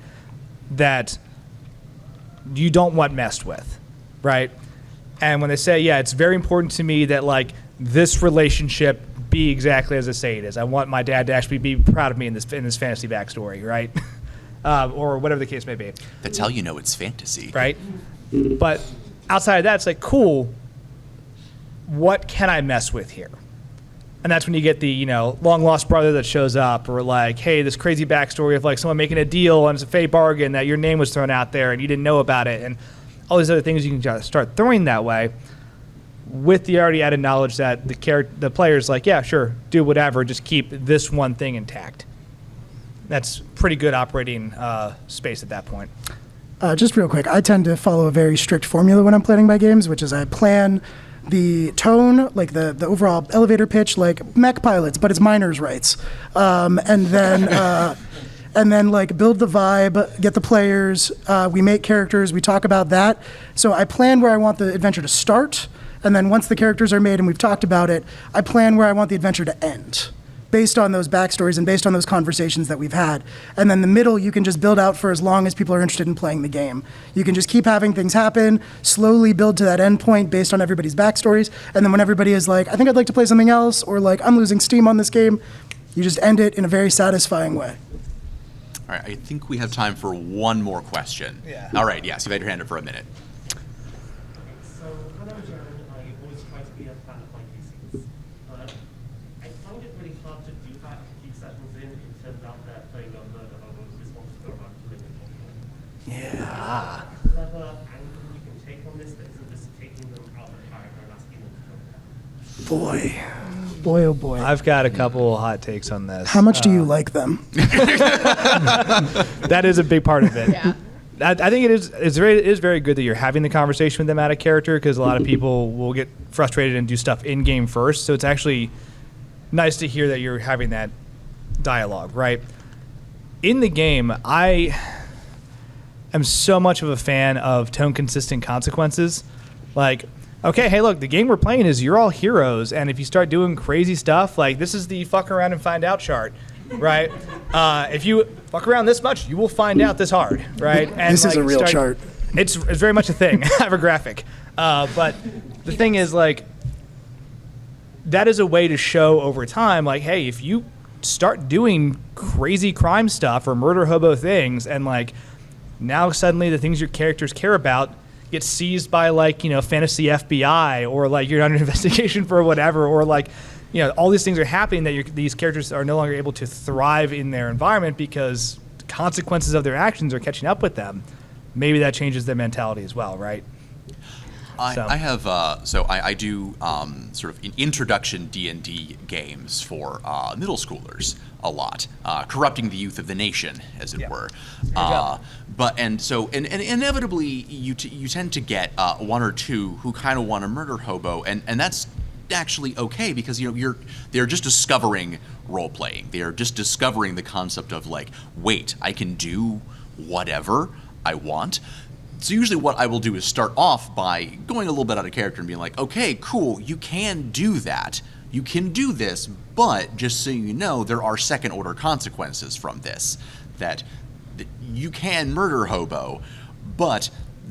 that you don't want messed with, right? And when they say, yeah, it's very important to me that like this relationship be exactly as I say it is. I want my dad to actually be proud of me in this fantasy backstory, right? Or whatever the case may be. That's how you know it's fantasy. Right? But outside of that, it's like, cool, what can I mess with here? And that's when you get the, you know, long lost brother that shows up, or like, hey, this crazy backstory of like someone making a deal and it's a fake bargain that your name was thrown out there and you didn't know about it, and all these other things you can just start throwing that way with the already added knowledge that the player's like, yeah, sure, do whatever, just keep this one thing intact. That's pretty good operating space at that point. Just real quick, I tend to follow a very strict formula when I'm planning my games, which is I plan the tone, like the overall elevator pitch, like mech pilots, but it's miners' rights, and then like build the vibe, get the players, we make characters, we talk about that. So I plan where I want the adventure to start, and then once the characters are made and we've talked about it, I plan where I want the adventure to end, based on those backstories and based on those conversations that we've had. And then the middle, you can just build out for as long as people are interested in playing the game. You can just keep having things happen, slowly build to that end point based on everybody's backstories, and then when everybody is like, I think I'd like to play something else, or like, I'm losing steam on this game, you just end it in a very satisfying way. All right, I think we have time for one more question. Yeah. All right, yes, you've had your hand up for a minute. So when I was young, I always tried to be a fan of my PCs, but I found it really hard to do that to keep sessions in. It turns out that playing on murder hobo is one to go around killing people. Yeah. Clever angle you can take on this that isn't just taking them out of the character and asking them to go there. Boy. Boy, oh boy. I've got a couple hot takes on this. How much do you like them? That is a big part of it. Yeah. I think it is very good that you're having the conversation with them out of character, because a lot of people will get frustrated and do stuff in game first. So it's actually nice to hear that you're having that dialogue, right? In the game, I am so much of a fan of tone consistent consequences. Like, okay, hey, look, the game we're playing is you're all heroes, and if you start doing crazy stuff, like this is the fuck around and find out chart, right? If you fuck around this much, you will find out this hard, right? And This is a real chart. It's very much a thing. I have a graphic. But the thing is, like, that is a way to show over time, like, hey, if you start doing crazy crime stuff or murder hobo things, and like now suddenly the things your characters care about get seized by, like, you know, fantasy FBI, or like you're under investigation for whatever, or like, you know, all these things are happening that these characters are no longer able to thrive in their environment because consequences of their actions are catching up with them. Maybe that changes their mentality as well, right? I do sort of introduction D&D games for middle schoolers a lot, corrupting the youth of the nation, as it were. But inevitably you tend to get one or two who kind of want to murder hobo, and that's actually okay, because they're just discovering role playing. They are just discovering the concept of, like, wait, I can do whatever I want. So usually what I will do is start off by going a little bit out of character and being like, okay, cool, you can do that. You can do this, but just so you know, there are second order consequences from this. That you can murder hobo, but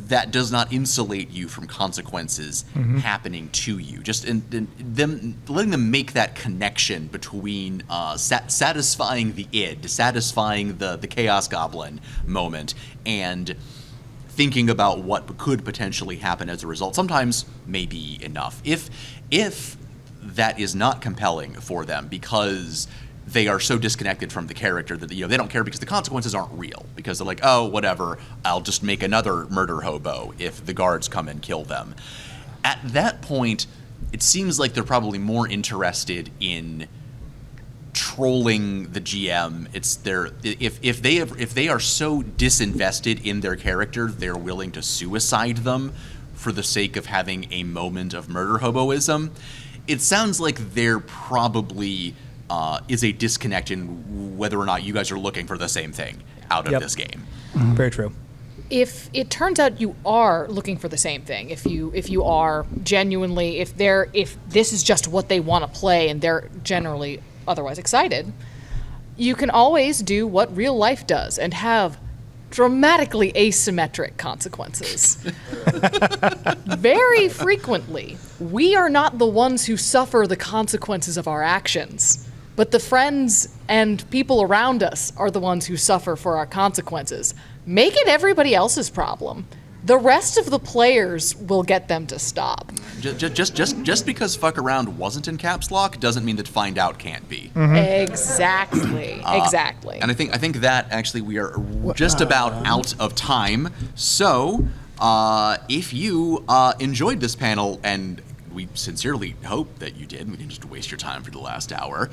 that does not insulate you from consequences happening to you. Just them letting them make that connection between satisfying the id, satisfying the chaos goblin moment, and thinking about what could potentially happen as a result sometimes may be enough. If that is not compelling for them because they are so disconnected from the character that they don't care because the consequences aren't real, because they're like, oh, whatever, I'll just make another murder hobo if the guards come and kill them. At that point, it seems like they're probably more interested in trolling the GM. If they are so disinvested in their character, they're willing to suicide them for the sake of having a moment of murder hoboism. It sounds like there probably is a disconnect in whether or not you guys are looking for the same thing out of this game. Very true. if it turns out you are looking for the same thing, if you are genuinely, if this is just what they want to play and they're generally otherwise excited, you can always do what real life does and have dramatically asymmetric consequences. Very frequently, we are not the ones who suffer the consequences of our actions, but the friends and people around us are the ones who suffer for our consequences. Make it everybody else's problem. The rest of the players will get them to stop. Just because fuck around wasn't in caps lock doesn't mean that find out can't be. Exactly. Exactly. And I think that actually we are just about out of time. So if you enjoyed this panel, and we sincerely hope that you did, we didn't just waste your time for the last hour,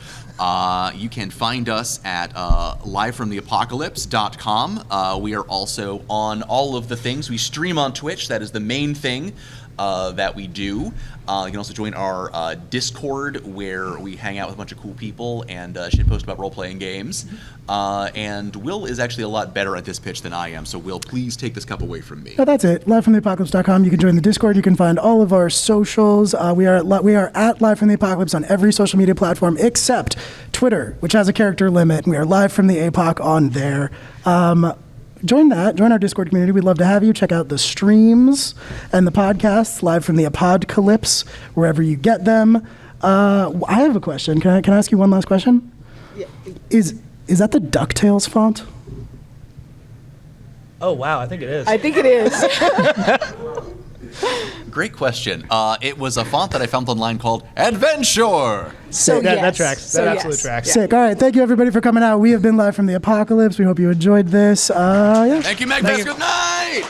you can find us at livefromtheapocalypse.com. We are also on all of the things. We stream on Twitch. That is the main thing that we do. You can also join our Discord, where we hang out with a bunch of cool people and shitpost about role-playing games. And Will is actually a lot better at this pitch than I am, so Will, please take this cup away from me. No, that's it. Livefromtheapocalypse.com. You can join the Discord. You can find all of our socials. We are at Live from the Apocalypse on every social media platform except Twitter, which has a character limit. We are Live from the APOC on there. Join our Discord community. We'd love to have you. Check out the streams and the podcasts, Live from the Apocalypse, wherever you get them. I have a question. Can I ask you one last question? Yeah. Is that the DuckTales font? Oh, wow, I think it is. I think it is. Great question. It was a font that I found online called Adventure. So that yes. tracks. So That yes. absolutely tracks. Sick. All right. Thank you, everybody, for coming out. We have been Live from the Apocalypse. We hope you enjoyed this. Yeah. Thank you, MAGFest. Good night.